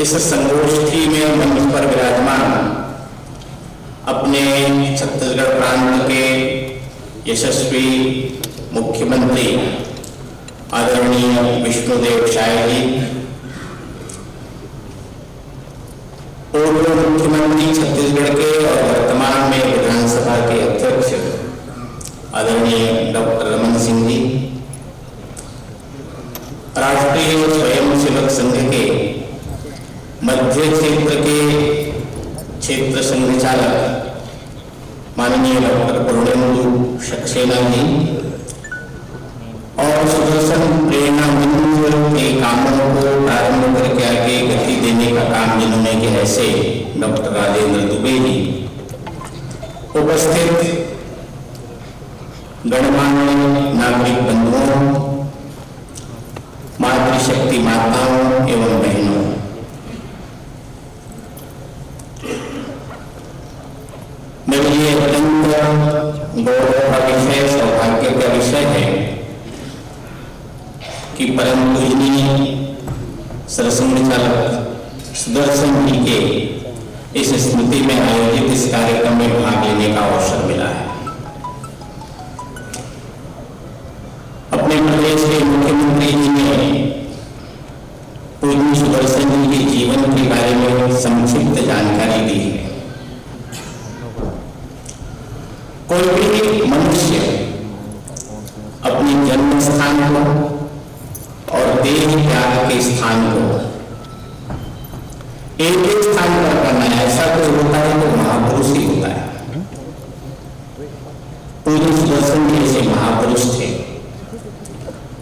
इस संगोष्ठी में मंच पर विराजमान अपने छत्तीसगढ़ प्रांत के यशस्वी मुख्यमंत्री आदरणीय विष्णुदेव साय जी, पूर्व मुख्यमंत्री छत्तीसगढ़ के और वर्तमान में विधानसभा के अध्यक्ष आदरणीय डॉक्टर रमन सिंह जी, राष्ट्रीय स्वयंसेवक संघ के मध्य क्षेत्र के क्षेत्र संघचालक माननीय डॉक्टर पूर्णेंदु सक्सेना जी और सुदर्शन प्रेरणा मंच के कामों को प्रारंभ करके आगे गति देने का काम जिन्होंने किया ऐसे डॉक्टर राजेंद्र दुबे जी, उपस्थित गणमान्य नागरिक बंधुओं, मातृशक्ति माताओं एवं बहनों, मेरे लिए अत्यंत गौरव का विषय, सौभाग्य का विषय है कि परम पूजनीय सरसंघ चालक सुदर्शन जी के इस स्मृति में आयोजित इस कार्यक्रम में भाग लेने का अवसर मिला है। अपने प्रदेश के मुख्यमंत्री जी ने पूज्य सुदर्शन जी के जीवन के बारे में संक्षिप्त जानकारी दी है। कोई भी मनुष्य अपने जन्म स्थान को और देह त्याग के स्थान को एक ही स्थान पर करना है, ऐसा कोई होता है तो महापुरुष ही होता है। पूज्य सुदर्शन जी ऐसे महापुरुष थे।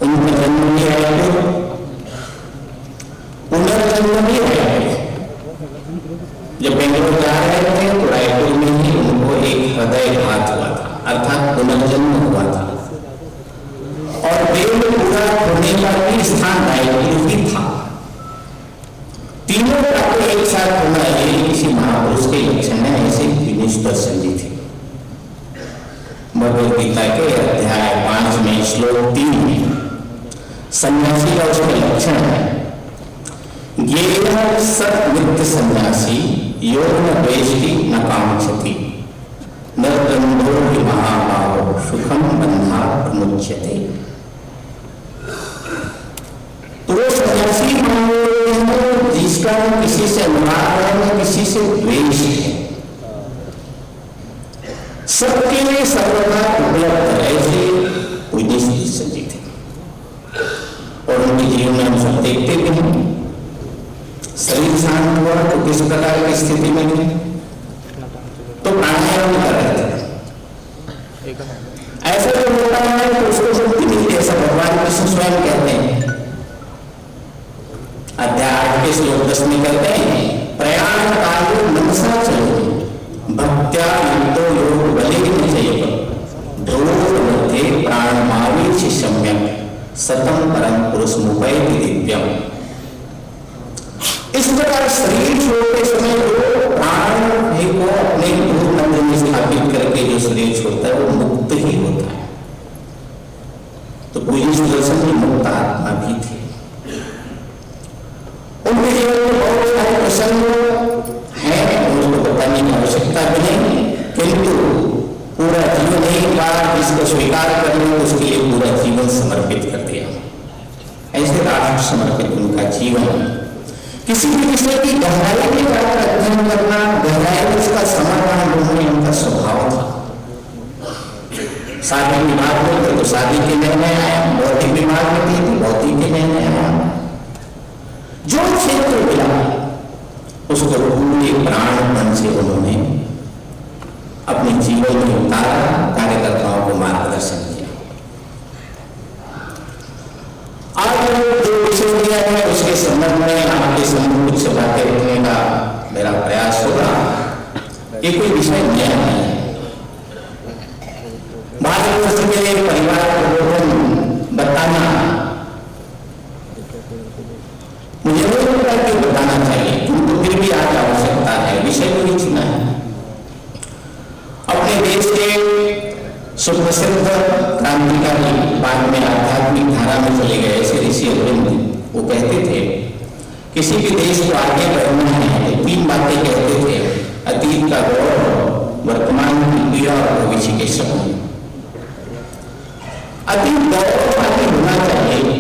उनका जन्म भी रायपुर, पुनर्जन्म भी रायपुर। जब बेंगलोर जा रहे थे तो रायपुर में ही उनको एक हृदयघात हुआ था, अर्थात पुनर्जन्म हुआ था, और देह पूरा होने का भी स्थान रायपुर ही था। तीनों का एक साथ होना ये किसी महापुरुष के लक्षण है, ऐसे सुदर्शन जी थे। भगवद गीता के अध्याय 5 में श्लोक 3 में सन्यासी का उसका लक्षण है, ज्ञेयः सत् नित्य सन्यासी यो न द्वेष्टि न कांक्षति निर्द्वंद्वो हि महाभावो सुखम बंधात् मुच्यते। तो वो सन्यासी जिसका किसी से अनुराग है, किसी से द्वेष है, सबके लिए सर्वदा उपलब्ध ऐसे पूज्य सुदर्शन जी थे। और उनके जीवन में हम सब देखते भी हैं, शरीर शांत हुआ तो किस प्रकार की स्थिति में थे, तो प्राणायाम कर रहे थे। ऐसा जो होता है तो उसको शक्ति मिलती है, ऐसा भगवान कृष्ण स्वयं कहते हैं। अध्याय 8 के श्लोक 10 में कहते हैं, प्रयाण कालो मनसा चलो भक्त्या युक्तो योग बलेन चैव ध्रुवोर मध्ये प्राणमावेशि सम्यक् सतम परम पुरुष मुपैति दिव्यम। इस प्रकार शरीर छोड़ते समय जो प्राण को अपने गुरु मंदिर में स्थापित करके जो शरीर छोड़ता है वो मुक्त ही होता है। तो पूज्य सुदर्शन जी मुक्त आत्मा भी थे। उनके जीवन में बहुत सारे प्रसंग हैं, उनको बताने की आवश्यकता भी नहीं, किंतु पूरा जीवन एक बार इसको स्वीकार कर लो उसके लिए पूरा जीवन समर्पित कर दिया। ऐसे राष्ट्र समर्पित उनका जीवन, किसी भी विषय की गहराई में जाकर अध्ययन करना, गहराई में उसका समर्पण ढूंढने उनका स्वभाव था। शादी विभाग में तो शादी के निर्णय आया, भौतिक विभाग में थी तो भौतिक के निर्णय आया। जो क्षेत्र मिला उसको पूरे प्राणपन से उन्होंने अपने जीवन में उतारा, कार्यकर्ताओं को मार्गदर्शन किया। आज जो विषय दिया है उसके संबंध में आपके सम्मुख कुछ बातें रखने का मेरा प्रयास होगा। ये कोई विषय नया नहीं है। भारतवर्ष के परिवार को बताना मुझे नहीं लगता कि बताना चाहिए, किंतु फिर भी आज आवश्यकता है, विषय को ही चुना है। अपने देश के सुप्रसिद्ध क्रांतिकारी, बाद में आध्यात्मिक धारा में चले गए ऐसे ऋषि अरविंद, वो कहते थे किसी भी देश को आगे बढ़ना है तो 3 बातें कहते थे: अतीत का गौरव, वर्तमान की पीड़ा और भविष्य के सपने। अतीत गौरवशाली होना चाहिए,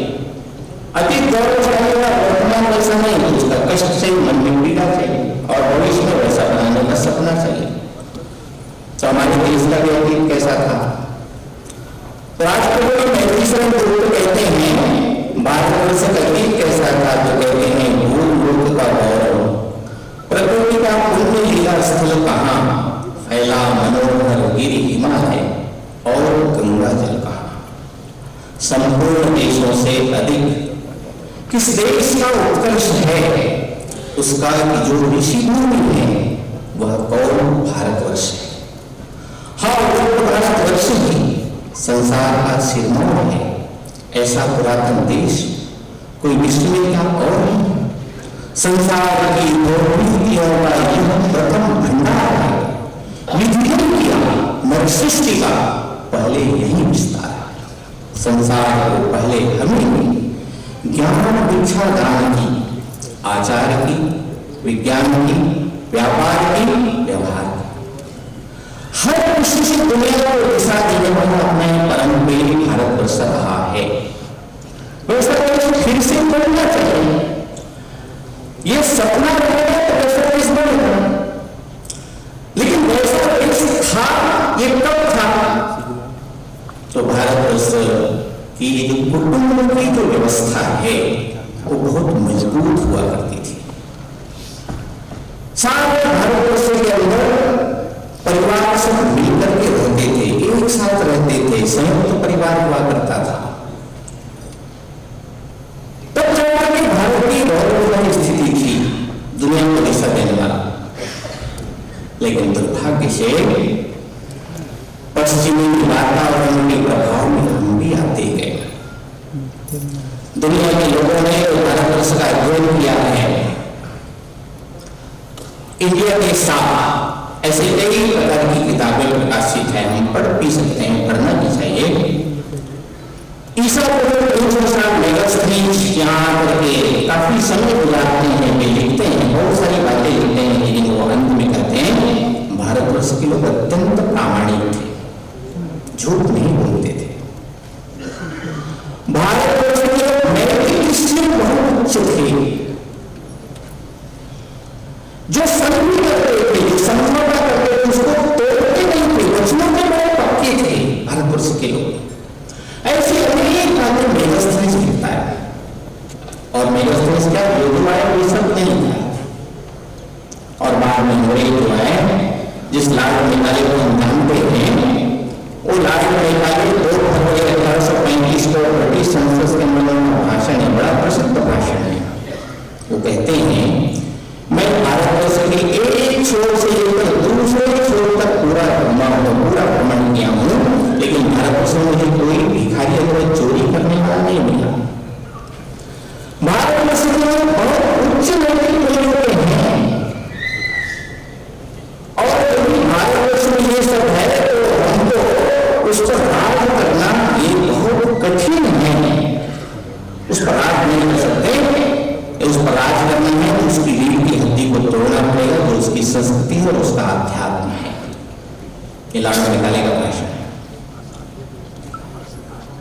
अतीत गौरवशाली और वर्तमान वैसा नहीं तो उसका कष्ट चाहिए, मन में पीड़ा चाहिए, और भविष्य में वैसा बनाने का सपना चाहिए। तो हमारे देश का भी अतीत कैसा था? तो राष्ट्रपति मैत्रीशरण गुरु कहते हैं भारतवर्ष का अतीत कैसा था? तो कहते हैं भूलोक का गौरव, प्रकृति का पुण्य लीला स्थल कहाँ, फैला मनोहर गिरि हिमालय और गंगा जल कहाँ। संपूर्ण देशों से अधिक किस देश का उत्कर्ष है, उसका जो ऋषि भूमि है वह कौन? भारतवर्ष है। हाँ, भारतवर्ष ही संसार का सिरमौर है। ऐसा पुरातन देश कोई विश्व में क्या और नहीं। संसार की विधियों का यह प्रथम भंडार है। विधियों किया नर सृष्टि का पहले यही विस्तार है। संसार को पहले हमें ज्ञान दीक्षा दान की, आचार की, विज्ञान की, व्यापार की, व्यवहार की, हर किसी से दुनिया को दिशा देने वाला अपने परम प्रिय भारतवर्ष रहा है। वैसा फिर से बनना चाहिए। ये सपना रहेगा तो वैसा देश बनेगा, लेकिन वैसा देश था ये कब था? तो भारतवर्ष की जो कुटुंब की जो व्यवस्था है वो बहुत मजबूत हुआ करती थी। सारे भारतवर्ष के अंदर परिवार सब मिलकर के रहते थे, एक साथ रहते थे, संयुक्त परिवार हुआ करता था। तब जाकर के भारत की गौरवशाली स्थिति थी, दुनिया को दिशा देने वाला। लेकिन दुर्भाग्य से पश्चिमी वातावरण के प्रभाव में हम भी आते गए। दुनिया के लोगों ने भारतवर्ष का अध्ययन किया है। इंडिया के साथ ऐसे कई प्रकार की किताबें प्रकाशित हैं, हम पढ़ भी सकते हैं, पढ़ना भी चाहिए। ईसा यहाँ करके काफी समय गुजारते हैं, वे लिखते हैं, बहुत सारी बातें लिखते हैं, लेकिन वो अंत में कहते हैं भारतवर्ष के लोग अत्यंत प्रामाणिक थे, झूठ नहीं बोलते थे। भारतवर्ष के लोग नैतिक दृष्टि में बहुत उच्च थे, जो संधि करते थे, जो समझौता करते थे, उसको तोड़ते नहीं थे, वचनों में बड़े पक्के थे भारतवर्ष के लोग। ऐसी अनेक बातें मेगास्थनीज लिखता है, और मेगास्थनीज क्या जो आए वो सब नहीं था। और बाद में हमारे जो है जिस लाल मेघालय को हम जानते हैं, वो लाल मेघालय 2 फरवरी 1835 को ब्रिटिश संसद के अंदर भाषण है, बड़ा प्रसिद्ध भाषण है। वो कहते हैं मैं भारतवर्ष के एक छोर से लेकर दूसरे छोर तक पूरा भ्रमण किया हूं, लेकिन भारतवर्ष में मुझे कोई भिखारी अथवा चोरी करने वाला नहीं मिला। भारतवर्ष में बहुत उच्च नैतिक मूल्यों के हैं, और यदि भारतवर्ष में ये सब है तो हमको उस पर राज करना ये बहुत कठिन है। उस पर राज नहीं कर सकते, उस पर राज करना है तो उसकी रीढ़ की हड्डी को तोड़ना पड़ेगा, जो उसकी संस्कृति है और उसका अध्यात्म है। ये लाल मेघालय का भाषण है।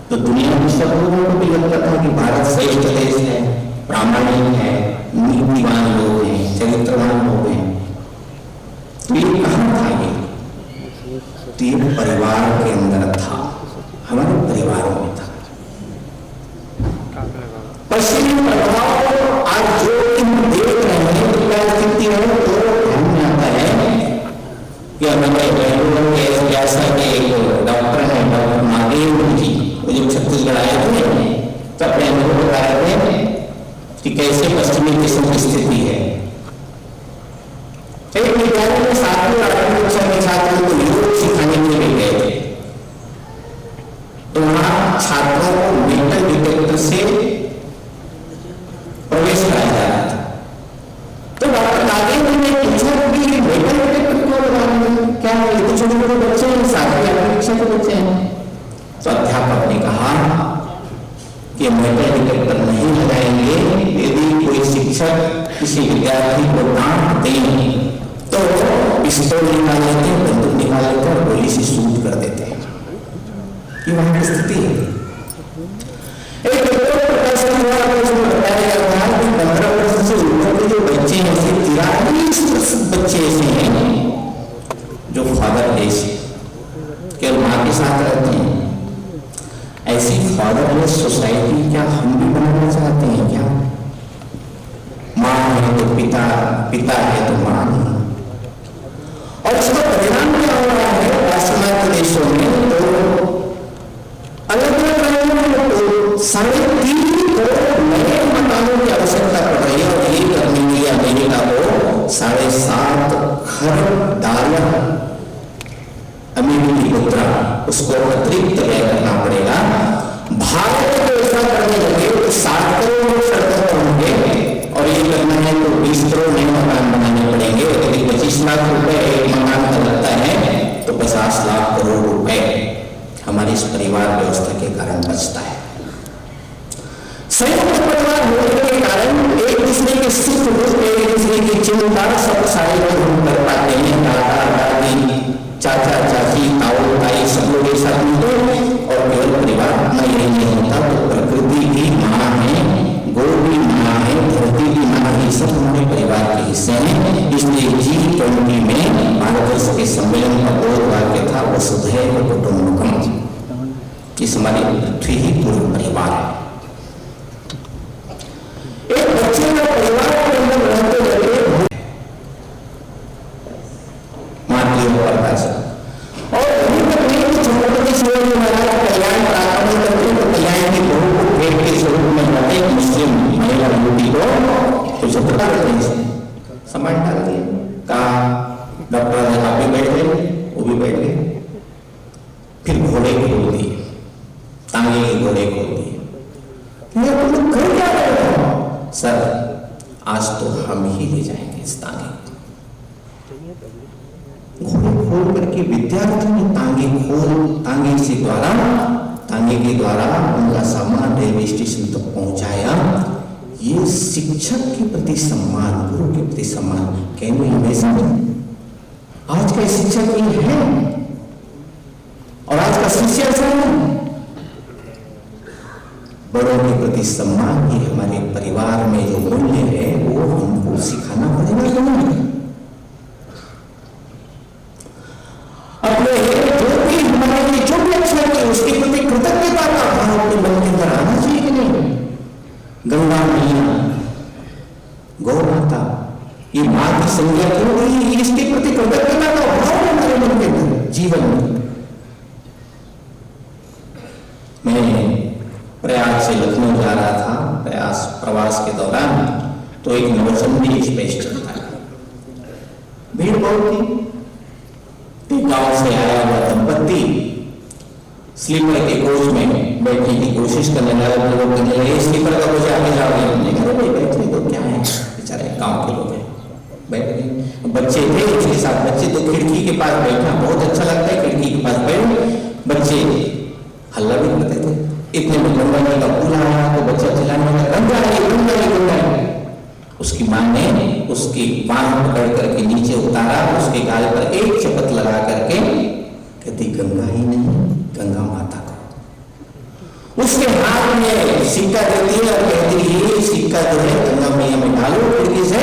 तो दुनिया में सब लोगों को भी लगता था कि भारत श्रेष्ठ देश है, प्रामाणिक है, नीतिवान लोग हैं, चरित्रवान लोग हैं। तो ये कहाँ था? ये परिवार के अंदर था, हमारे परिवारों में था। पश्चिमी प्रभाव आज जो तुम देख रहे हैं तो क्या स्थिति है, तो ध्यान में आता है कि हमारे बेंगलुरु के जैसा के एक डॉक्टर है, डॉक्टर नागेंद्र जी, वो जब छत्तीसगढ़ आए थे तो अपने अनुभव बता रहे थे कि कैसे पश्चिमी देशों की स्थिति है। एक विद्यालय में 7वीं 8वीं कक्षा के छात्रों को योग सिखाने के लिए गए थे, तो वहां छात्रों को मेटल डिटेक्टर से प्रवेश कराया जा रहा था। तो डॉक्टर नागेंद्र ने पूछा कि मेटल डिटेक्टर क्यों लगाएंगे, क्या ये तो छोटे छोटे बच्चे हैं, 7वीं 8वीं कक्षा के बच्चे हैं। तो अध्यापक ने कहा कि मेटल डिटेक्टर नहीं लगाएंगे यदि कोई शिक्षक किसी विद्यार्थी को डांट दें तो पिस्तौल निकाल लेते हैं, बंदूक निकाल लेते हैं और गोली से शूट कर देते हैं। ये वहां की स्थिति है। एक रिपोर्ट प्रकाशित हुआ उसमें बताया गया था कि 15 वर्ष से ऊपर के जो बच्चे हैं, 43 बच्चे ऐसे हैं जो फादरलेस केवल माँ के साथ रहते हैं। ऐसी फादरलेस सोसाइटी क्या हम भी बनाना चाहते हैं क्या? माँ है तो पिता, पिता है तो माँ नहीं। और इसका परिणाम क्या हो रहा है पाश्चिमात्य देशों में? तो अलग अलग राज्यों में तो 3.5 करोड़ नए मकानों की आवश्यकता पड़ रही है और ये करने के लिए अमेरिका को 7.5 खरब अमेरिकी मुद्रा उसको अतिरिक्त व्यय करना पड़ेगा। भारत को ऐसा करने लगे तो 60 करोड़ सड़कों पर होंगे और ये करना है तो 20 करोड़ नए मकान बनाने पड़ेंगे। यदि 25 लाख रुपए एक मकान का लगता है तो 50 लाख करोड़ रुपए हमारी इस परिवार व्यवस्था के कारण बचता है। संयुक्त परिवार होने के कारण एक दूसरे के सुख दुख, एक दूसरे की चिंता सब सारे लोग कर पाते हैं। दादा दादी, चाचा चाची, ताऊ ताई सब लोग एक साथ मिलते और केवल परिवार अपना यही नहीं होता तो प्रकृति भी माँ है, गौ भी माँ है, धरती भी माँ है, सब हमारे परिवार के हिस्से हैं। इसलिए G20 में भारतवर्ष के सम्मेलन का बोध वाक्य था वसुधैव कुटुम्बकम, इस हमारी पृथ्वी ही पूर्ण परिवार है। एक बच्चे का परिवार के अंदर रहते रहते और छत्रपति शिवाजी महाराज कल्याण प्रारंभ करते तो कल्याण की बहू को भेंट के स्वरूप में लाते एक मुस्लिम महिला युवती को तो छत्रपति करते हैं, सामान डाल दिया, कहा डॉक्टर आप भी बैठ गए, वो भी बैठ गए, फिर घोड़े खोल दिए, तांगे के घोड़े खोल दिए। तुम लोग कर क्या रहे हो? सर आज तो हम ही ले जाएंगे इस तांगे। घोड़े खोल करके विद्यार्थी ने तांगे के द्वारा उनका सामान रेलवे स्टेशन तक पहुंचाया। ये शिक्षक के प्रति सम्मान, गुरु के प्रति सम्मान। कहने हमेशा आज का शिक्षक ये है और आज का शिष्य ऐसा है। बड़ों के प्रति सम्मान ही हमारे परिवार में जो मूल्य है वो हमको सिखाना पड़ेगा। अपने जो भी अच्छा है उसके प्रति कृतज्ञता का भाव अपने मन के अंदर आना चाहिए कि नहीं? गंगा मैया, गौ माता, ये मां की संज्ञा क्यों गई? इसके प्रति कृतज्ञता का भाव हमारे मन के अंदर जीवन में। मैं प्रयाग से लखनऊ जा रहा था, प्रवास के दौरान तो एक नवचंडी एक्सप्रेस चलता है, भीड़ बहुत थी। गांव से आया हुआ दंपत्ति स्लीपर के कोच में बैठने की कोशिश करने लगा। लोग कहने लगे स्लीपर का कोच आगे जाओगे? हमने कहा भाई बैठे तो क्या है, बेचारे गांव के लोग हैं, बैठ गए। बच्चे थे उसके साथ, बच्चे तो खिड़की के पास बैठना बहुत अच्छा लगता है, खिड़की के पास बैठ बच्चे हल्ला भी करते थे। इतने में गंगा जी का पुल आया तो बच्चा चिल्लाने लगा गंगा है। उसकी मां ने उसकी बांह पकड़ करके नीचे उतारा, उसके गाल पर एक चपत लगा करके कहती गंगा ही नहीं, गंगा माता को। उसके हाथ में सिक्का देती है और कहती है सिक्का जो है गंगा मैया में डालो खिड़की से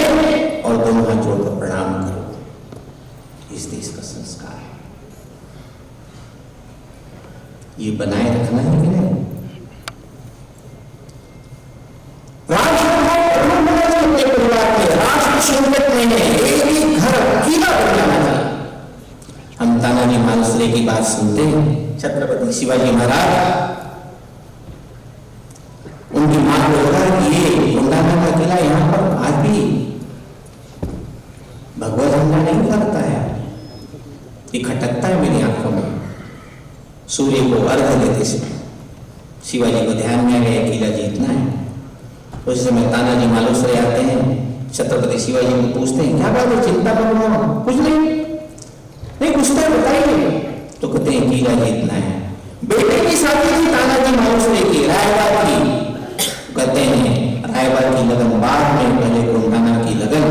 और दोनों हाथ जोड़कर प्रणाम करो। इस देश का संस्कार है, ये बनाए रखना है कि नहीं? संकट में एक ही घर अकेला बन जाना चाहिए। हम तानाजी मालुसरे की बात सुनते हैं, छत्रपति शिवाजी महाराज उनकी मां को लगा कि ये गुंडाना का किला यहाँ पर आज भी भगवा झंडा नहीं लगता है, ये खटकता है मेरी आंखों में। सूर्य को अर्घ देते समय शिवाजी को ध्यान में आ गया किला जीतना है। उस समय तानाजी मालुसरे आते हैं, छत्रपति शिवाजी को पूछते हैं क्या बात है, चिंता कर रहा हूं? कुछ नहीं कुछ तो बताइए। तो कहते हैं किला जीतना है। बेटे की शादी थी तानाजी मालुसरे की, रायबाग की। कहते हैं रायबा की लगन बाद में, पहले कोंडाना की लगन।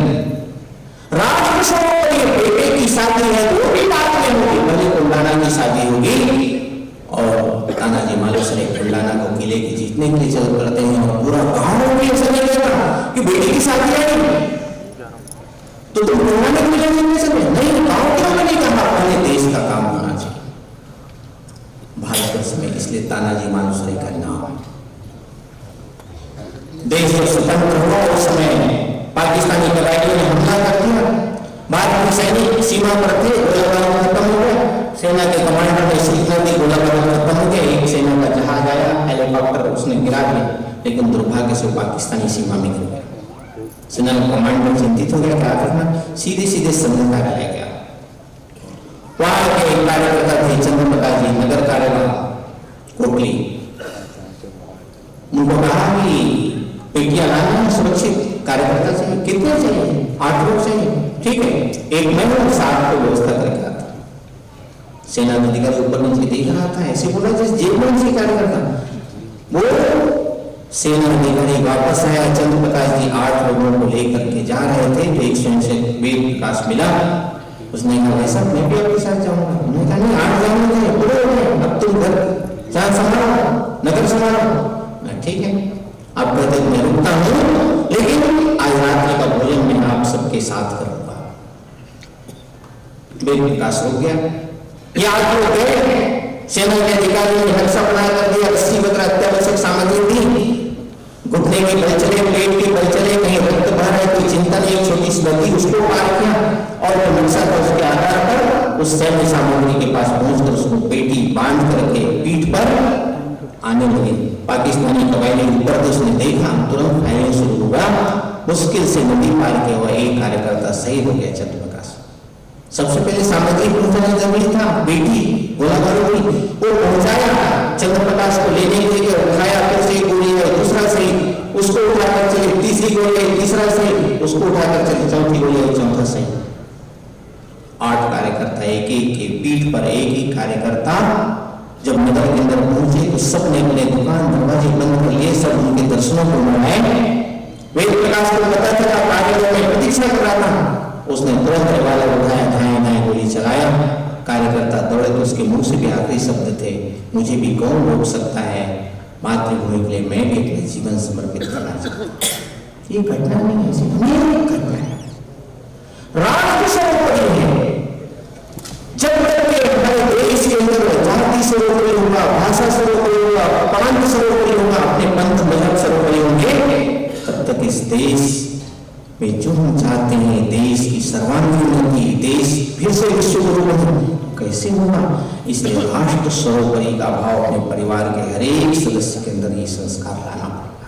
राजकिशोर के बेटे की शादी है वो भी बाद में होगी, पहले कोंडाना की शादी होगी। और तानाजी मालुसरे कोंडाना को किले की जीतने के लिए चल पड़ते हैं और पूरा गांव भी ऐसा नहीं कहता कि बेटी की शादी आई तो तुम कोंडाना के किले जीतने चले, नहीं, गांव क्यों नहीं कहा, पहले देश का काम होना चाहिए भारतवर्ष में। इसलिए तानाजी मालुसरे का नाम। देश जब स्वतंत्र हुआ उस समय पाकिस्तानी कबायलियों ने हमला कर दिया, बाद में सैनिक सीमा पर थे, गोलाबारी खत्म हो गया, सेना के कमांडर ने सूचना दी, गोलाबारी खत्म हो गया, एक सेना का जहाज आया, हेलीकॉप्टर उसने गिरा दिया, लेकिन दुर्भाग्य से पाकिस्तानी सीमा में गिर गया। सेना का कमांडर चिंतित हो गया, क्या करना, सीधे सीधे समुद्र रह गया। वहां के एक कार्यकर्ता थे चंद्रप्रकाश जी, नगर कार्यवाह कोटली, उनको कहा कि पेटियां लाना, सुरक्षित कार्यकर्ता चाहिए, कितने चाहिए, 8 लोग चाहिए, ठीक है, एक महीने 7 को व्यवस्था करके आता। सेना अधिकारी ऊपर नीचे देख रहा था, ऐसे बोला जैसे जेल में से कार्यकर्ता। वो सेना अधिकारी वापस आया, चंद्रप्रकाश जी 8 लोगों को लेकर के जा रहे थे, एक स्वयं से वेद प्रकाश मिला, उसने कहा भाई साहब मैं भी आपके साथ जाऊंगा। उन्होंने कहा नहीं, 8 जाऊंगे, बुरे हो गए, अब तुम घर जहां संभालो, नगर संभालो। ठीक है, आप कहते मैं रुकता हूं, लेकिन आज रात्रि का भोजन मैं आप सबके साथ करूंगा। वेद प्रकाश हो गया, ये 8 लोग गए, सेना के अधिकारियों ने नक्शा बना कर दिया, 80 बकरा अत्यावश्यक सामग्री दी, घुटने की बल चले, पेट की बल चले, कहीं रक्त बह रहा है, कोई चिंता नहीं, छोटी सी बल्ली उसको पार किया और जो नक्शा था उसके आधार पर उस सैन्य सामग्री के पास पहुंचकर उसको पेटी बांध करके पीठ पर आने लगे। पाकिस्तानी कबायली ऊपर तो उसने देखा, तुरंत फायरिंग शुरू हुआ, मुश्किल से नदी पार किया हुआ एक कार्यकर्ता शहीद हो गया चंद्रप्रकाश। सबसे पहले सामग्री पहुंचाना जरूरी था, बेटी गोलाबारी हुई, वो पहुंचाया, चंद्रप्रकाश को लेने के लिए उठाया, फिर से गोली है, दूसरा से उसको उठाकर चले, तीसरी गोली है, तीसरा से उसको उठाकर चले, चौथी गोली है, चौथा से 8 कार्यकर्ता, एक एक के पीठ पर एक ही कार्यकर्ता। जब नगर के अंदर पहुंचे तो सबने अपने दुकान दरवाजे बंद कर लिए, सब उनके दर्शनों को मनाए। वेद प्रकाश को पता चला, कार्यालय में प्रतीक्षा कर रहा था, उसने तुरंत रिवाल्वर उठाया, दाएं दाएं गोली चलाया, कार्यकर्ता दौड़े तो उसके मुंह से भी आखिरी शब्द थे, मुझे भी कौन रोक सकता है, मातृभूमि के लिए मैं भी अपने जीवन समर्पित करना चाहता हूं। ये घटना नहीं है, ऐसी घटना है, राजकिशोर है। जब तक के हमारे देश के अंदर जाति सर्वोपरि होगा, भाषा सर्वोपरि होगा, प्रांत सर्वोपरि होगा, अपने पंथ मजहब सर्वोपरि होंगे, तब तक इस देश में जो हम चाहते हैं, देश की सर्वांगीण उन्नति, देश फिर से विश्व गुरु बने, कैसे होगा? इसलिए राष्ट्र सर्वोपरि का भाव अपने परिवार के हर एक सदस्य के अंदर ये संस्कार लाना पड़ेगा।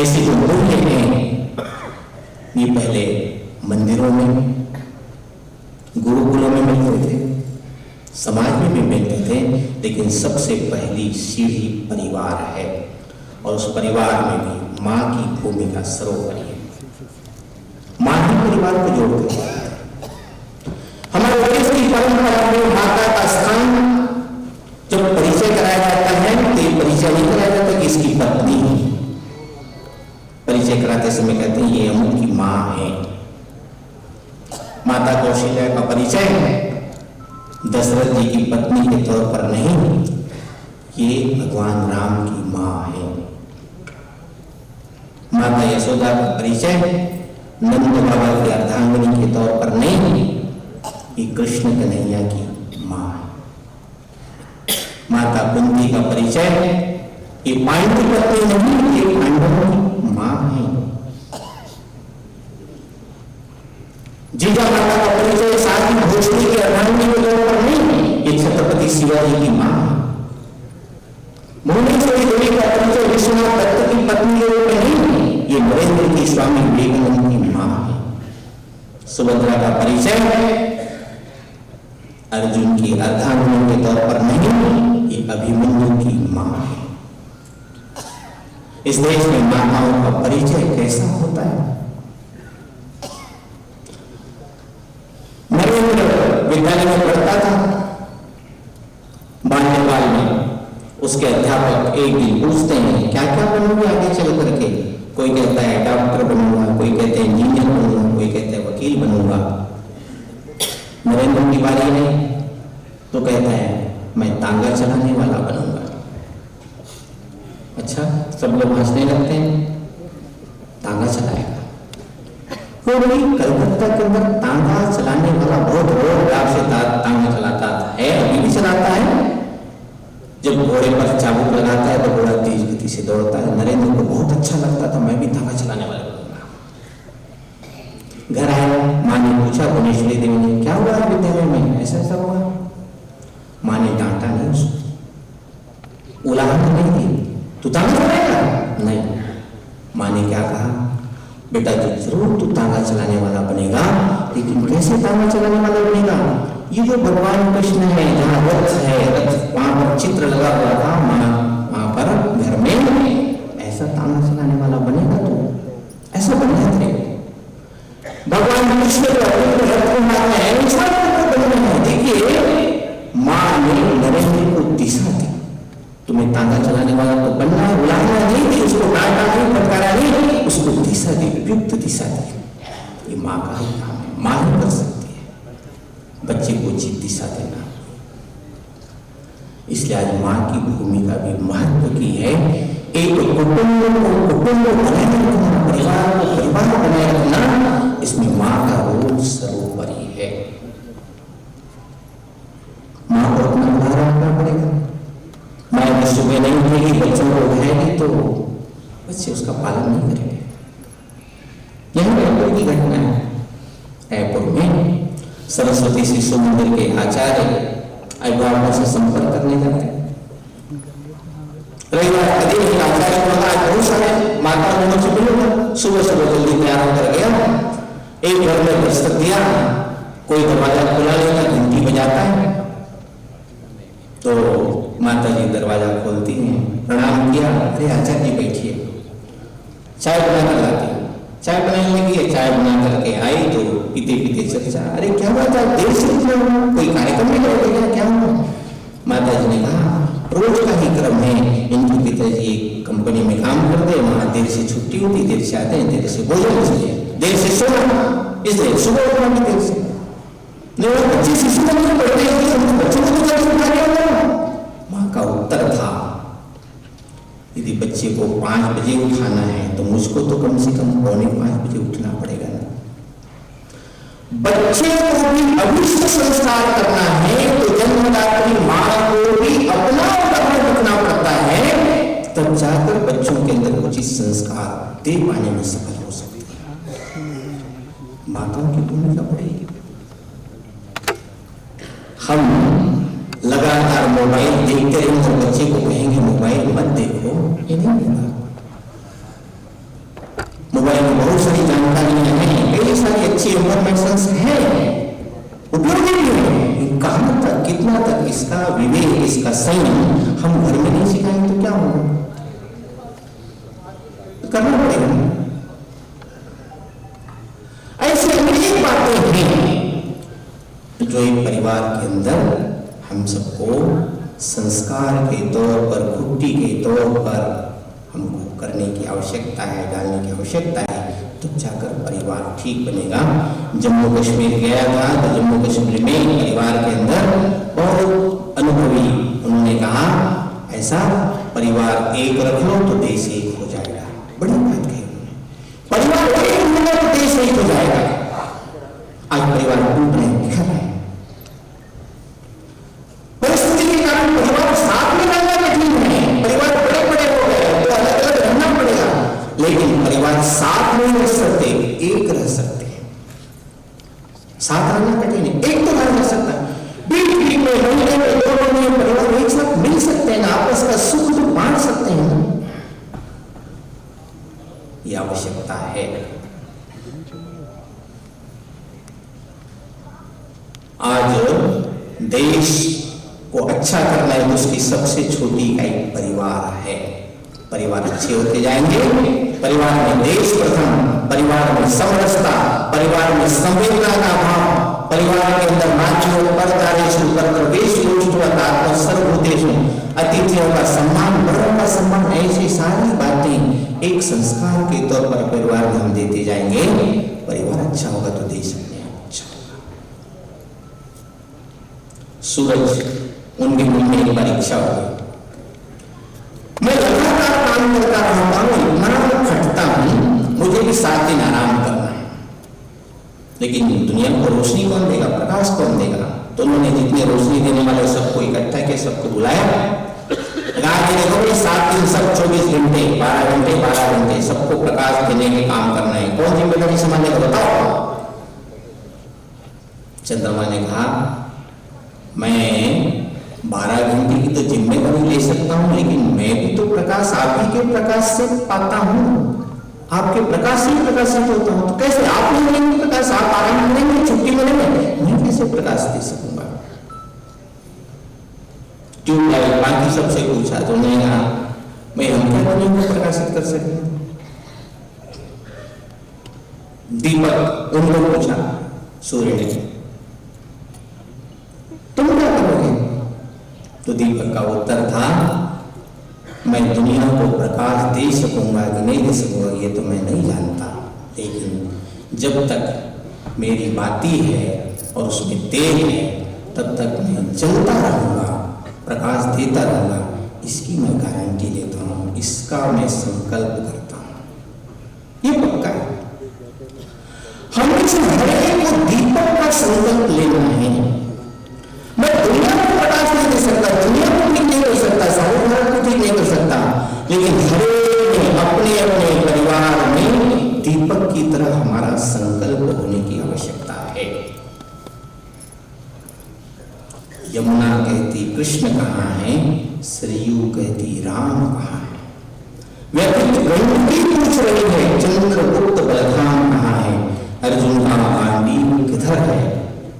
ऐसे जो मूल्य हैं ये पहले मंदिरों में, गुरुकुलों में मिलते थे, समाज में भी मिलते थे, लेकिन सबसे पहली सीढ़ी परिवार है और उस परिवार में भी माँ की भूमिका सर्वोपरि है। माँ ही परिवार को जोड़ती है। हमारे देश की परंपरा में माता का स्थान जब परिचय कराया जाता है तो ये परिचय नहीं कराया जाता कि इसकी पत्नी है। परिचय कराते समय कहते हैं ये अमुक की माँ है। माता कौशल्या का परिचय दशरथ जी की पत्नी के तौर पर नहीं, ये भगवान राम की माँ है। माता यशोदा का परिचय नंद बाबा की अर्धांगिनी के तौर पर नहीं, ये कृष्ण कन्हैया की माँ है। माता कुंती का परिचय ये पांडु की पत्नी नहीं, ये पांडवों की माँ है। जीजा माता का परिचय साथ ही भोजपुरी की अर्धांगिनी के तौर पर नहीं, ये छत्रपति शिवाजी की माँ है। भुवनेश्वरी देवी का परिचय विश्वनाथ दत्त की पत्नी के रूप में नहीं, ये नरेंद्र की स्वामी विवेकानंद की माँ है। सुभद्रा का परिचय अर्जुन की अर्धांगिनी के तौर पर नहीं, ये अभिमन्यु की माँ है। इस देश में माताओं का परिचय कैसा होता है? नरेंद्र विद्यालय में पढ़ता था, बाल्यकाल में उस उसके अध्यापक एक दिन पूछते हैं क्या क्या बनोगे आगे चल करके। कोई कहता है डॉक्टर बनूंगा, कोई कहते हैं इंजीनियर बनूंगा, कोई कहते हैं वकील बनूंगा। नरेंद्र की बारी है तो कहता है मैं तांगा चलाने वाला बनूंगा। अच्छा, सब लोग हंसने लगते हैं, तांगा चलाएगा। वो वही कलकत्ता के अंदर तांगा चलाने वाला बहुत रोड से तांगा चलाता है, अभी भी चलाता है। जब घोड़े पर चाबुक लगाता है तो घोड़ा तेज गति से दौड़ता है। नरेंद्र को बहुत अच्छा लगता था, मैं भी तांगा चलाने वाला बनूंगा। घर आया, माँ ने पूछा भुवनेश्वरी देवी ने क्या हुआ विद्यालय में, ऐसा ऐसा हुआ। माँ ने डांटा नहीं उसको, उलाहना नहीं दी, तू तांगा चलाएगा नहीं। माँ ने क्या कहा, बेटा जरूर तू तांगा चलाने वाला बनेगा, लेकिन कैसे तांगा चलाने वाला बनेगा। ये जो भगवान कृष्ण है जहाँ रथ है, रथ वहां पर चित्र लगा हुआ था, वहां पर घर में ऐसा तांगा चलाने वाला बनेगा तू, ऐसा बनना तेरे। भगवान कृष्ण को रथ को मारना है, ऐसा बनना है। देखिए माँ ने नरेंद्र को दिशा दी, तुम्हें तांगा चलाने वाला तो बनना है, बुलाना नहीं थी उसको, डांटा नहीं, फटकारा नहीं, उसको दिशा दी, उपयुक्त दिशा दी। ये माँ का ही काम है, माँ ही कर सकती है बच्चे को उचित दिशा देना। इसलिए आज माँ की भूमिका भी महत्व की है। एक कुटुंब को बनाए रखना, परिवार को परिवार बनाए रखना, इसमें माँ का रोल सर्वोपरि है। माँ को अपना ध्यान रखना पड़ेगा। माँ अगर सुबह नहीं उठेगी, बच्चों को उठाएगी तो बच्चे उसका पालन नहीं करेंगे। यह रायपुर की घटना है। रायपुर में सरस्वती शिशु मंदिर के आचार्य अभिभावकों से संपर्क करने जाते हैं। रविवार का दिन ही आचार्य को लगा बहुत सारे माता बहनों से मिलूंगा। सुबह सुबह जल्दी तैयार होकर गया, एक घर में दस्तक दिया, कोई दरवाजा खुला नहीं था, घंटी बजाता है तो माता जी दरवाजा खोलती हैं, प्रणाम किया, अरे आचार्य जी बैठिए, चाय बना कर लाती। चाय बनाने लगी, चाय बना करके आई तो पीते पीते चर्चा, अरे क्या बात है देर से कोई कार्यक्रम में गए क्या हुआ। माता जी ने कहा रोज का ही क्रम है, इनके पिताजी एक कंपनी में काम करते हैं, वहां देर से छुट्टी होती, देर से आते हैं, देर से भोजन चाहिए, देर से सोना, इसलिए सुबह उठना भी देर से। बच्चे शिशु मंदिर पढ़ते हैं, बच्चों को माँ का उत्तर था यदि बच्चे को 5 बजे उठाना है तो मुझको तो कम से कम 4:45 बजे उठना पड़ेगा ना। बच्चे को भी अभिष्ट संस्कार करना है तो जन्मदात्री माँ को भी अपना उदाहरण रखना पड़ता है, तब जाकर बच्चों के अंदर उचित संस्कार दे पाने में सफल हो सकती है। माताओं की भूमिका बढ़ेगी। हम लगातार मोबाइल देखते रहेंगे और बच्चे को कहेंगे मोबाइल मत देखो, ये नहीं होगा। मोबाइल में बहुत सारी जानकारियां हैं, कई सारी अच्छी इंफॉर्मेशन है, उपयोगी भी है। कहां तक, कितना तक इसका विवेक, इसका संयम हम घर में नहीं सिखाएंगे तो क्या होगा, करना पड़ेगा। ऐसी अनेक बातें हैं जो एक परिवार के अंदर हम सबको संस्कार के तौर पर, खुट्टी के तौर पर हमको करने की आवश्यकता है, डालने की आवश्यकता है, तब जाकर परिवार ठीक बनेगा। जम्मू कश्मीर गया था तो जम्मू कश्मीर में परिवार के अंदर बहुत अनुभवी, उन्होंने कहा ऐसा परिवार एक रख लो तो देश एक हो जाएगा। बड़ी बात कही उन्होंने, परिवार एक होगा तो देश एक हो जाएगा। आज परिवार टूट रहे हैं, दिखा रहे हैं, परिस्थिति के कारण परिवार साथ में रहना कठिन है, परिवार बड़े बड़े हो गए तो अलग अलग रहना पड़ेगा, लेकिन परिवार साथ नहीं रह सकते, एक रह सकते हैं। साथ रहना कठिन है, एक तो रह सकता है, बीच बीच में महीने में 2 महीने में परिवार एक साथ मिल सकते हैं ना, आपस का सुख तो बांट सकते हैं ना, यह आवश्यकता है। आज देश को अच्छा करना है तो उसकी सबसे छोटी इकाई परिवार है। परिवार अच्छे होते जाएंगे, परिवार में देश प्रथम, परिवार में समरसता, परिवार में संवेदना का भाव, परिवार के अंदर मातृ परदारेषु परप्रवेशोष्टु आत्म सर्वभूतेषु अतिथियों का सम्मान, बड़ों का सम्मान, ऐसी सारी बातें एक संस्कार के तौर पर परिवार में हम देते जाएंगे। परिवार अच्छा होगा तो देश में अच्छा होगा। सूरज उनके मन में एक परीक्षा होगी। मैं लगातार काम करता रहता हूँ, इतना खटता हूँ, मुझे भी 7 दिन आराम करना है, लेकिन दुनिया को रोशनी कौन देगा, प्रकाश कौन देगा? तो उन्होंने जितने रोशनी देने वाले सबको इकट्ठा किया, सबको बुलाया, देखो 7 दिन सब 24 घंटे 12 घंटे सबको प्रकाश देने के काम करना है, कौन जिम्मेदारी संभालेगा बताओ? चंद्रमा ने कहा मैं 12 घंटे की तो जिम्मेदारी ले सकता हूं, लेकिन मैं भी तो प्रकाश आप ही के प्रकाश से पाता हूं, आपके प्रकाश से प्रकाशित होता हूं, तो कैसे आप नहीं लेंगे प्रकाश? आप आराम करेंगे, छुट्टी मिलेंगे, मैं कैसे प्रकाश दे सकूंगा? ट्यूबलाइट बाकी सबसे पूछा तो नहीं कहा मैं हम क्या दुनिया को प्रकाशित कर सकते हैं? दीपक उनको पूछा सूर्य ने, तुम क्या करोगे? तो दीपक का उत्तर था मैं दुनिया को प्रकाश दे सकूंगा कि नहीं दे सकूंगा ये तो मैं नहीं जानता, लेकिन जब तक मेरी बाती है और उसमें तेल है तब तक मैं जलता रहूंगा, प्रकाश देता रहूंगा, इसकी मैं गारंटी देता हूं, इसका मैं संकल्प करता हूं, ये पक्का है। हमें को दीपक का संकल्प लेना है। मैं दुनिया को प्रकाश नहीं दे सकता, दुनिया को ठीक नहीं कर सकता, सारे भारत को ठीक नहीं कर सकता, लेकिन हर अपने अपने परिवार में दीपक की तरह हमारा संकल्प होने की आवश्यकता है। यमुना कहती कृष्ण कहाँ है, सरयू कहती राम कहाँ है। व्यक्ति गंदगी पूछ रही है, चंद्रगुप्त बलधाम कहाँ है। अर्जुन का गांडी किधर है,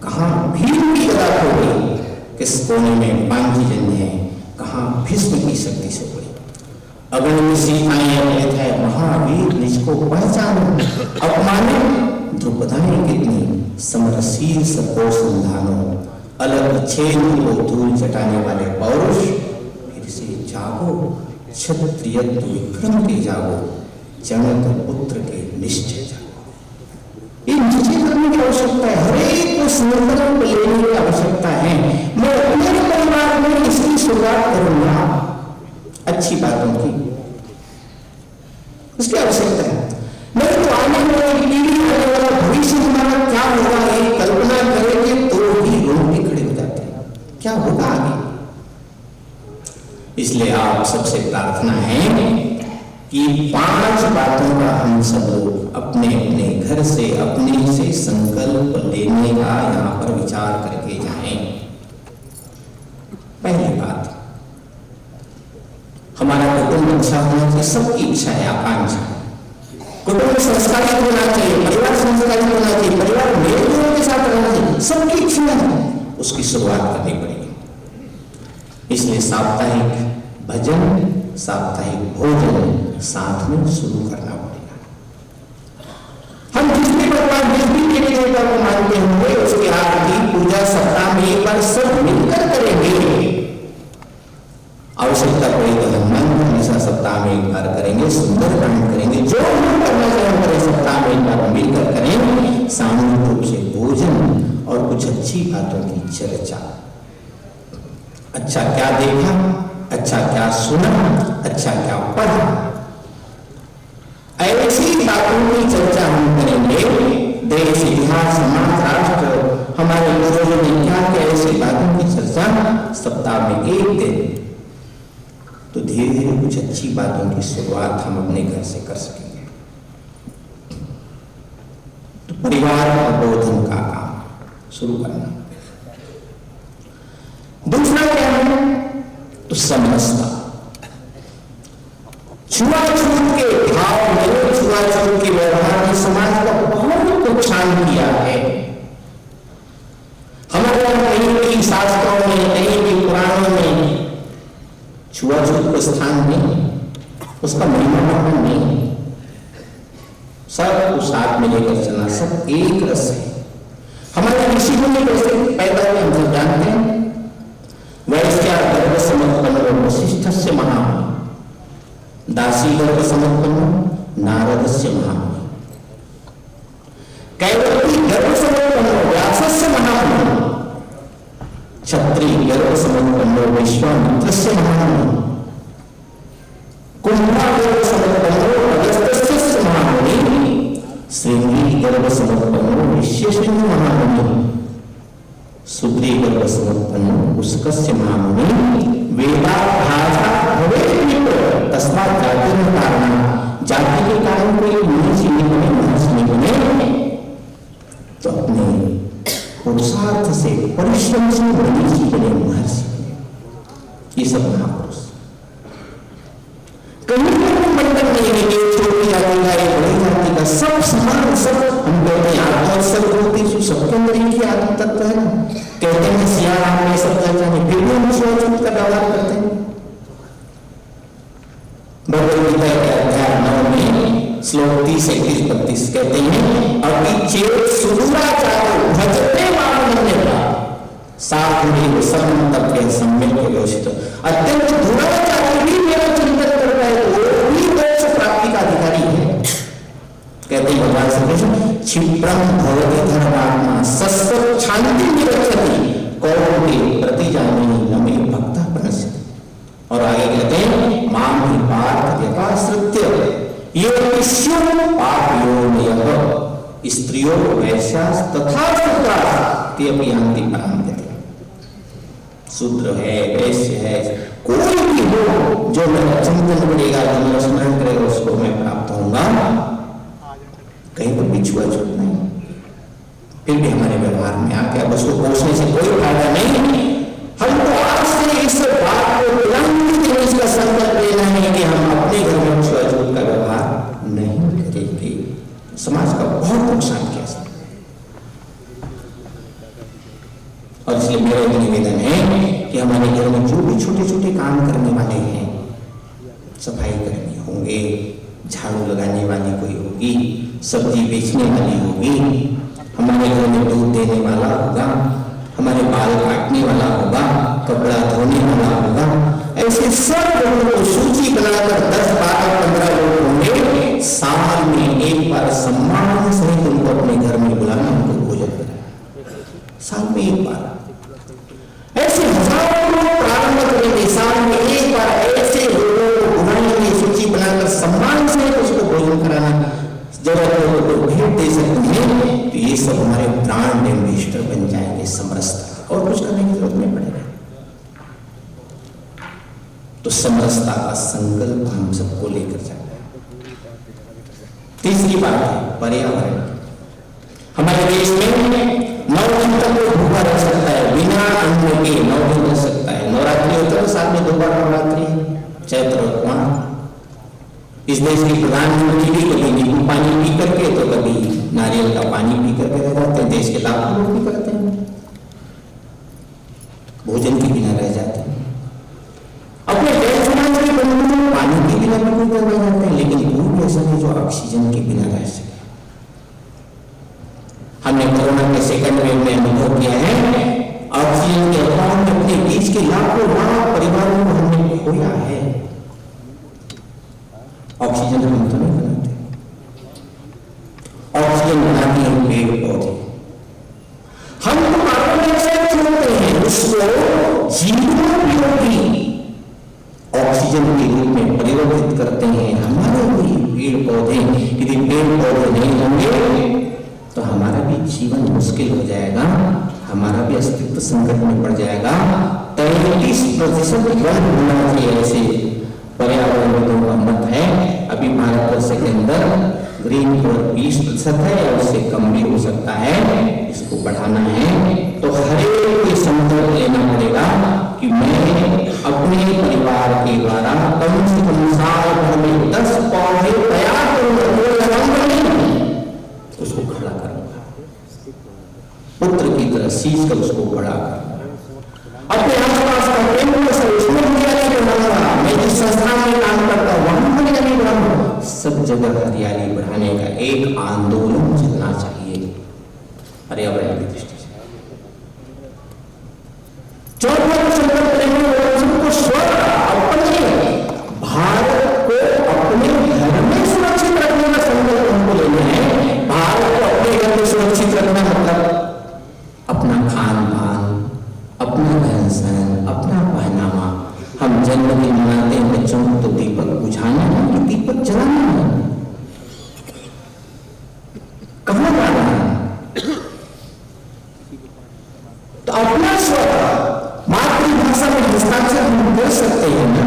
कहाँ भीम की गदा खो गई, किस कोने में पांचजन्य है, कहाँ भीष्म की शक्ति से पड़ी। अगणित सीताएं अपने थे महावीर निजको पहचानो, अपमानित द्रुपदाएं कितनी समरसील सबको संधानो। अलग छेद को धूल चटाने वाले पौरुष फिर से जागो, क्षत्रिय विक्रम के जागो, जनक पुत्र के निश्चय जागो। ये निश्चय करने की आवश्यकता है, हर एक को संकल्प लेने की आवश्यकता है। मैं अपने परिवार में इसकी शुरुआत करूंगा अच्छी बातों की, उसकी आवश्यकता है। नहीं तो आने वाली पीढ़ी, आने वाला भविष्य हमारा क्या होगा ये कल्पना करेंगे तो भी रोंगटे खड़े हो जाते हैं, क्या होगा आगे। इसलिए आप सबसे प्रार्थना है कि 5 बातों का हम सब लोग अपने अपने घर से अपने से संकल्प लेने का यहाँ पर विचार करके जाएं। पहली बात, हमारा कुटुंब अच्छा होना चाहिए, सबकी इच्छा है, आकांक्षा है। कुटुंब संस्कारित होना चाहिए, परिवार संस्कारित होना चाहिए, परिवार मेलजोल के साथ रहना चाहिए, सबकी इच्छा है, उसकी शुरुआत करनी पड़ेगी। इसलिए साप्ताहिक भजन, साप्ताहिक भोजन साथ में शुरू करना पड़ेगा। हम जिस भी भगवान जिस भी देवी देवता को मानते होंगे उसकी आरती पूजा सप्ताह में एक बार सब मिलकर करेंगे। आवश्यकता पड़ी तो हनुमान हमेशा सप्ताह में एक बार करेंगे, सुंदरकांड करेंगे, जो हम करना चाहें करें, सप्ताह में एक बार मिलकर करें। सामूहिक रूप से भोजन और कुछ अच्छी बातों की चर्चा। अच्छा क्या देखा, अच्छा क्या सुना, अच्छा क्या पढ़ा, ऐसी बातों की चर्चा हम करेंगे। देश, इतिहास, समाज, राष्ट्र, हमारे पूर्वजों ने क्या क्या ऐसी बातों की चर्चा सप्ताह में एक दिन, तो धीरे धीरे कुछ अच्छी बातों की शुरुआत हम अपने घर से कर सकेंगे। तो परिवार प्रबोधन का काम शुरू करना। दूसरा क्या है, तो समरसता। छुआछूत के भाव में, छुआछूत के व्यवहार में समाज का बहुत नुकसान किया है। हमारे कहीं कहीं शास्त्रों में, कहीं भी पुराणों में छुआछूत को स्थान नहीं, उसका महिमा नहीं। सबको साथ में लेकर चलना, सब एक रस है। हमारे ऋषि मुनि कैसे पैदा हुए हम सब जानते हैं। वैश्या गर्भ समुत्पन्न वशिष्ठस्य महामुनि, दासी गर्भ समुत्पन्न नारदस्य महामुनि, कैवल्यी गर्भ समुत्पन्न व्यासस्य महामुनि, क्षत्रिय गर्भ समुत्पन्न विश्वामित्रस्य महामुनि, कुंभा गर्भ समुत्पन्न अगस्त्यस्य महामुनि, श्रृंगी गर्भ समुत्पन्न विश्वेश्वर महामुनि, शूद्री गर्भ समुत्पन्न उस्कस्य महामुनि, वेदाभाषा भवेत् तस्मात् जाति कारण, जाति के कारण कोई महर्षि नहीं बने तो अपने पुरुषार्थ से परिश्रम से महर्षि बने, महर्षि बने। ये सब महापुरुष कहीं बंधन नहीं है कि छोटी जाति का या बड़ी जाति का, सब समान, सब हम कहते हैं आत्मोत्सव होती सबके अंदर एक ही आत्म तत्व है। कहते हैं सियाराम में सब चर्चा में, फिर भी हम छुआछूत का व्यवहार करते हैं। भगवद गीता के अध्याय 9 में श्लोक 30-31 कहते हैं अभी चेत सुदूराचारो भजते मामन्यता साधुमेव समन्तव्य सम्यक योषित। अत्यंत दुराचारी भी मेरा चिंतन करता है वो भी मोक्ष प्राप्ति का अधिकारी है। कहते हैं भगवान श्री कृष्ण क्षिप्रम भवति धर्मात्मा सस्व शांति निरक्षति कौरव के प्रति जाने नमे भक्ता प्रणश्यति। और आगे कहते हैं माम ही पार्थ यथाश्रित्य ये विष्णु पापयोनयः स्त्रियों वैश्यास तथा शूद्राः ते अपि यान्ति परां गतिम्। शूद्र है, वैश्य है, कोई भी हो जो मेरा चिंतन करेगा, जो मेरा स्मरण करेगा उसको मैं प्राप्त होऊंगा। कहीं पर भी छुआछूत नहीं। फिर भी हमारे व्यवहार में आके अब उसको कोसने से कोई फायदा नहीं। हमको आज से इस बात को इसका संकल्प लेना है कि हम अपने घर में छुआछूत का व्यवहार नहीं करेंगे। समाज का बहुत नुकसान किया सकता है। और इसलिए मेरा निवेदन है कि हमारे घर में जो भी छोटे छोटे काम करने वाले हैं, सफाई करनी होंगे, झाड़ू लगाने वाली कोई होगी, सब्जी बेचने वाली होगी, हमारे घर में दूध देने वाला होगा, हमारे बाल काटने वाला होगा, कपड़ा धोने वाला होगा, ऐसे सब लोगों को सूची बनाकर 10, 12, 15 लोग होंगे। साल में एक बार सम्मान सहित उनको अपने घर में बुलाना, उनको भोजन कराना। साल में एक बार ऐसे हजारों लोग प्रारंभ करेंगे। साल में एक बार ऐसे लोगों को बुलाएंगे, सूची बनाकर सम्मान सहित उसको भोजन कराना, जरूरत हो तो भेंट दे सकते हैं। तो ये सब हमारे ब्रांड एम्बेसडर बन जाएंगे समरसता, और कुछ करने की जरूरत नहीं पड़ेगा। तो समरसता का संकल्प हम सबको लेकर जाना है। तीसरी बात है पर्यावरण। हमारे देश में 9 दिन तक कोई भूखा रह सकता है, बिना अन्न के 9 दिन रह सकता है। नवरात्रि होता है, साल में 2 बार नवरात्रि है, चैत्र और कुआं। इस देश के प्रधानमंत्री भी कभी नींबू पानी पी करके तो कभी नारियल का पानी पी करके रह जाते हैं। देश के लाखों लोग भी करते हैं, भोजन के बिना रह जाते हैं। अपने देश समाज के बंधु पानी के बिना भी रह जाते हैं, लेकिन कोई भी ऐसा नहीं जो ऑक्सीजन के बिना रह सके। हमने कोरोना के सेकंड वेव में अनुभव किया है, ऑक्सीजन के अभाव में अपने बीच के लाखों परिवारों को हमने खोया है। ऑक्सीजन हम तो नहीं बनाते, ऑक्सीजन बनाते हैं पेड़ पौधे। हम तो कार्बन डाइऑक्साइड छोड़ते हैं, उसको जीवोपयोगी ऑक्सीजन के रूप में परिवर्तित करते हैं हमारे भी पेड़ पौधे। यदि पेड़ पौधे नहीं होंगे तो हमारा भी जीवन मुश्किल हो जाएगा, हमारा भी अस्तित्व संकट में पड़ जाएगा। 33% वन होना चाहिए ऐसे पर्यावरण में तो मत है। अभी भारतवर्ष के अंदर ग्रीन कवर 20% है या उससे कम भी हो सकता है, इसको बढ़ाना है। तो हर एक को संकल्प लेना पड़ेगा कि मैं अपने परिवार के द्वारा कम से कम साल भर में 10 पौधे तैयार करूंगा, उसको खड़ा करूंगा, पुत्र की तरह सींच कर उसको बड़ा करूंगा। अपने आसपास का केंद्र से उसमें हरियाली बनाऊंगा। मैं जिस संस्थान में काम करता हूं वहां हरियाली बढ़ाऊंगा। सब जगह हरियाली बढ़ाने का एक आंदोलन चलना चाहिए। पर्यावरण की दृष्टि से। चौथा संकल्प लेने को स्वर्ग अपने भारत को अपने घर में सुरक्षित रखने का संकल्प हमको लेना है। भारत को अपने घर में सुरक्षित रखना मतलब अपना खान पान, अपना रहन सहन, अपना पहनावा। हम जन्मदिन मनाते हैं बच्चों को तो दीपक बुझाना है कि दीपक जलाना है? कहां जाना है? तो अपना स्वर मातृभाषा में हस्ताक्षर हम कर सकते हैं ना।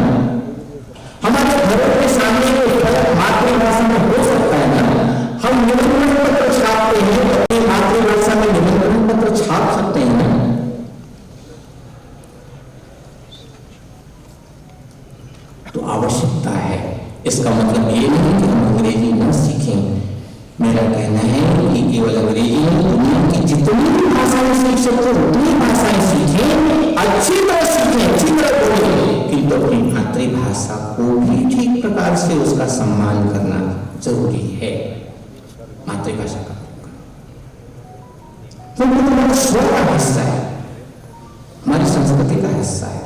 हमारे घरों के सामने कोई फर्क मातृभाषा में हो सकता है ना। हम निमंत्रण पत्र छापते हैं तो अपनी मातृभाषा में निमंत्रण पत्र छाप सकते हैं ना। तो आवश्यकता है। इसका मतलब ये नहीं कि हम अंग्रेजी न सीखें। मेरा कहना है कि केवल अंग्रेजी नहीं, दुनिया की जितनी भी भाषाएं सीख सकते हो उतनी भाषाएं सीखें, अच्छी तरह सीखें, अच्छी तरह बोलें, किंतु अपनी मातृभाषा को भी ठीक प्रकार से उसका सम्मान करना जरूरी है। मातृभाषा का क्योंकि हमारा स्वर का हिस्सा है, हमारी संस्कृति का हिस्सा है।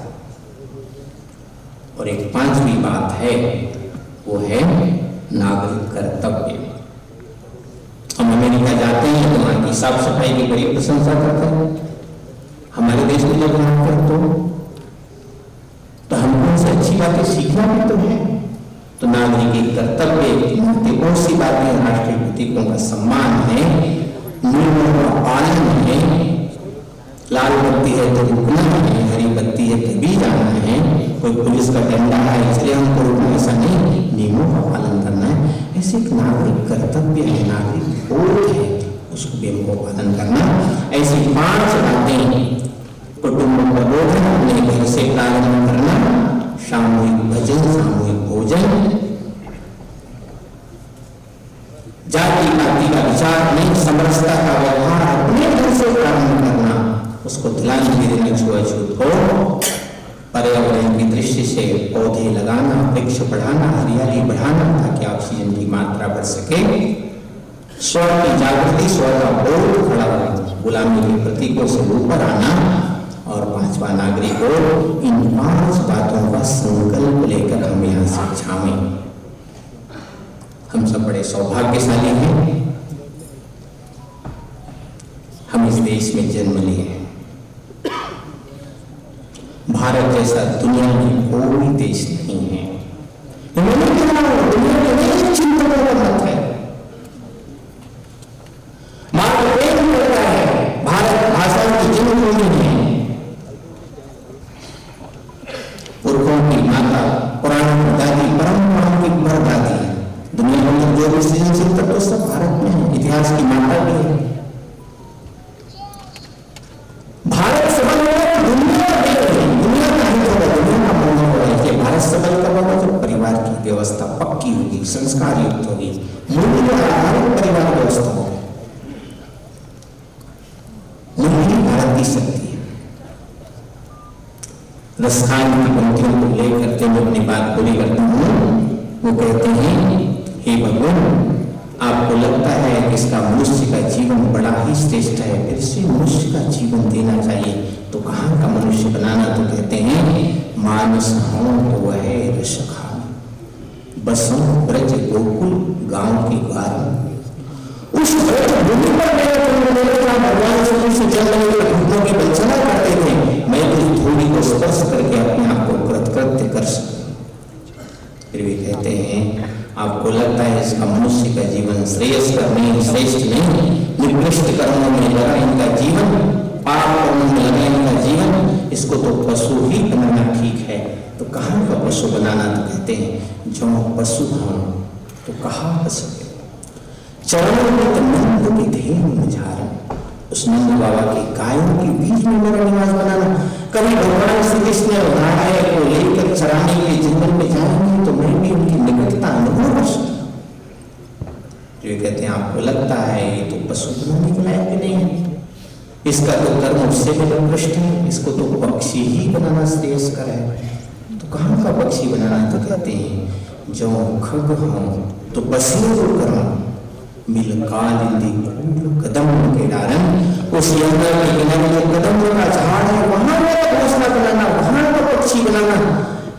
और एक पांचवी बात है, वो है नागरिक कर्तव्य। हम अमेरिका जाते हैं तो वहां की साफ सफाई की बड़ी प्रशंसा करते हैं। हमारे देश में जब वहां करते तो हमको उनसे अच्छी बातें सीखना भी तो है। तो नागरिक कर्तव्य बहुत सी बातें, राष्ट्रीय प्रतीकों का सम्मान है, नियमों का पालन है, लाल बत्ती है तो रुकना है, हरी बत्ती है तभी जाना है, कोई पुलिस का डंडा है इसलिए हमको रुकना, ऐसा नहीं, नियमों का पालन करना है। ऐसे एक नागरिक कर्तव्य है, नागरिक बोध है, उसको भी हमको पालन करना। ऐसी 5 बातें कुटुंब प्रबोधन, अपने घर से प्रारंभ करना, सामूहिक भजन, सामूहिक भोजन, जाति पाति का विचार नहीं, समरसता का व्यवहार अपने घर से प्रारंभ करना, उसको ध्यान देना, छुआछूत हो, पर्यावरण की दृष्टि से पौधे लगाना, वृक्ष बढ़ाना, हरियाली बढ़ाना ताकि ऑक्सीजन की मात्रा बढ़ सके, स्व की जागृति, स्व का बोध खड़ा हो, गुलामी के प्रतीकों से ऊपर आना, और 5वां नागरिक हो। इन 5 बातों का संकल्प लेकर हम यहाँ से छावें। हम सब बड़े सौभाग्यशाली हैं, हम इस देश में जन्म लिए हैं। भारत जैसा दुनिया में कोई देश नहीं है। दुनिया के अनेक चिंतकों का मत है, मात्र प्रेम करता है, भारत भाषा की जन्मभूमि है, पुरखों की माता, पुराणों की दादी, परंपराओं की परदादी, दुनिया में जो भी सृजनशील तत्व सब भारत में है, इतिहास की माता भी है। भारत सबल होगा, दुनिया का हित होगा, दुनिया का मंगल होगा। ये भारत सबल कब होगा? जब परिवार की व्यवस्था पक्की होगी, संस्कार युक्त होगी, मूल्य आधारित परिवार व्यवस्था होगी। यही भारत की शक्ति है। रसखान की पंक्तियों को लेकर के मैं अपनी बात पूरी करता हूँ। वो कहते हैं, हे भगवान, आपको लगता है कि इसका मनुष्य का जीवन बड़ा ही श्रेष्ठ है, फिर से मनुष्य का जीवन देना चाहिए, तो कहाँ का मनुष्य बनाना? तो कहते हैं, मानस हो तो वह रस खान, बसों ब्रज गोकुल गांव की ग्वार। उस ब्रज भूमि पर भगवान से जन्म लेकर भूतों की वंचना करते थे, मैं उस धूलि को स्पर्श करके अपने आप को कृतकृत्य कर सकूं। फिर भी कहते हैं, आपको लगता है इसका मनुष्य का जीवन श्रेयस्कर नहीं, श्रेष्ठ नहीं, निकृष्ट कर्मों में लगा इनका जीवन, पाप कर्मों में लगा इनका जीवन, इसको तो पशु ही बनाना ठीक है। तो कहाँ का पशु बनाना? तो कहते हैं, जो पशु हो तो कहाँ पशु चरणों में तो नंद की धेनु मुझारा, उस नंद बाबा की गायों के बीच में मेरा निवास बनाना। कभी भगवान श्री कृष्ण राय को लेकर चराने के जंगल में जाएंगे तो मैं भी उनकी निकटता अनुभव कर सकूं। जो कहते हैं, आपको लगता है ये तो पशु बनाने के लायक भी नहीं है, इसका तो कर्म उससे भी उत्कृष्ट है, इसको तो पक्षी ही बनाना श्रेयस्कर है। तो कहाँ का पक्षी बनाना? तो कहते हैं, जो खग हो तो बसे कर्म, मिल कालिंदी कदम के डारन, उस यमुना के किनारे जो कदम का झाड़ है वहां मेरा घोंसला बनाना, वहां का पक्षी बनाना।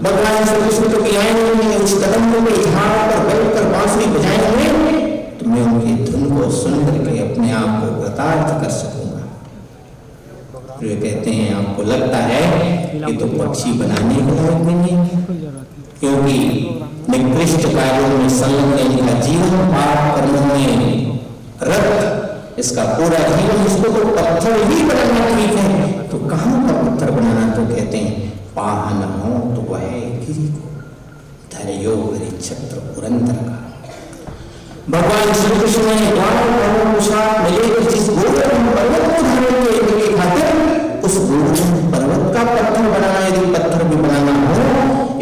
भगवान श्री कृष्ण तो आएंगे उस कदम के झाड़ पर बैठकर बांसुरी बजाएंगे तो मैं उनकी धुन को सुन करके अपने आप को कृतार्थ कर सकूंगा। वे कहते हैं आपको लगता है कि तो पक्षी बनाने के लायक नहीं है, क्योंकि निकृष्ट कार्यों में संलग्न इनका जीवन पाप कर्मों में रत, इसका पूरा जीवन, इसको तो पत्थर ही बनाना ठीक है, तो कहाँ का पत्थर बनाना? तो कहते हैं पाहन हो तो वह गिरी को धैर्यो हरि छत्र पुरंदर का। भगवान श्री कृष्ण ने जिस गोवर्धन पर्वत को धारण करने के खातिर उस गोवर्धन पर्वत का पत्थर बनाना, यदि पत्थर भी बनाना हो,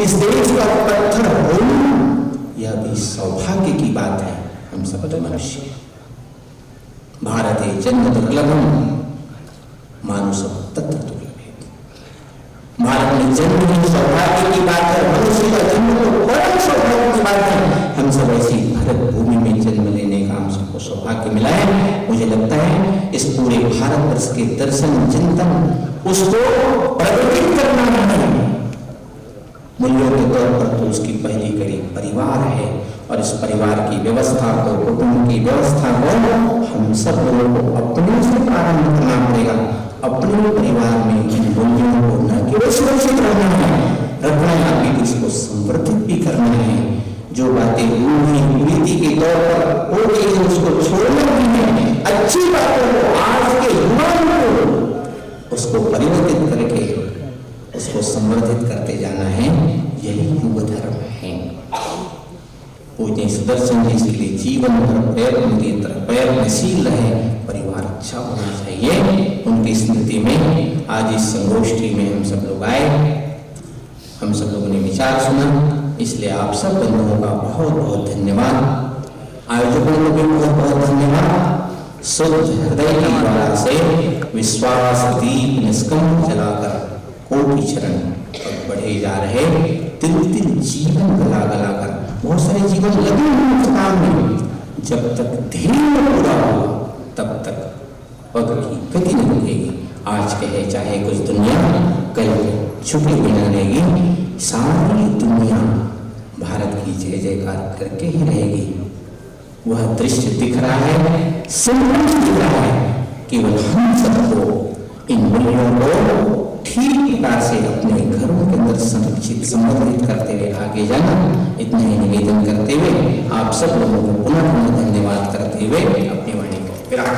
इस देश का पत्थर हो, यह भी सौभाग्य की बात है। हम सब तो मनुष्य, भारत जन्म दुर्लभम मानुष तत्व दुर्लभ है। भारत में जन्म ही सौभाग्य की बात है, मनुष्य का जन्म तो बड़ा सौभाग्य की बात है। हम सब ऐसी भारत भूमि में जन्म लेने का हम सबको सौभाग्य मिला है। मुझे लगता है इस पूरे भारत वर्ष के दर्शन चिंतन उसको प्रकटित करना है। मूल्यों के तौर पर तो उसकी पहली कड़ी परिवार है, और इस परिवार की व्यवस्था को, कुटुंब की व्यवस्था को हम सब लोगों को अपने से प्रारंभ करना पड़ेगा। अपने परिवार में इन मूल्यों को न केवल सुरक्षित रखना है, रखना है, अभी इसको संवर्धित भी करना है। जो बातें रीति के तौर पर हो गई है उसको छोड़ना भी है। अच्छी बातों को आज के युवाओं को उसको परिवर्तित करके उसको संवर्धित करते जाना है। यही युव धर्म है। पूज्य सुदर्शन जी इसलिए जीवन भर प्रयत्नशील रहे, परिवार अच्छा होना चाहिए। उनकी स्मृति में आज इस संगोष्ठी में हम सब लोग आए, हम सब लोगों ने विचार सुना, इसलिए आप सब बंधुओं का बहुत बहुत धन्यवाद। आयोजकों को भी बहुत बहुत धन्यवाद। शुद्ध हृदय की द्वारा से विश्वास दीप निष्कंप जलाकर कोटि चरण बढ़े जा रहे, तिल तिल जीवन गला गला कर, बहुत सारे जीवन लगे हुए उस काम में। जब तक ध्येय पूरा होगा तब तक पग की गति नहीं रुकेगी। आज कहे चाहे कुछ दुनिया, कल छुपी भी न रहेगी। सारी दुनिया भारत की जय जयकार करके ही रहेगी। वह दृश्य दिख रहा है, संभव दिख रहा है। केवल हम सबको इन मूल्यों को ठीक प्रकार से अपने घरों के अंदर संरक्षित संवर्धित करते हुए आगे जाना, इतना ही निवेदन करते हुए आप सब लोगों को पुनः धन्यवाद करते हुए अपनी वाणी को विराम।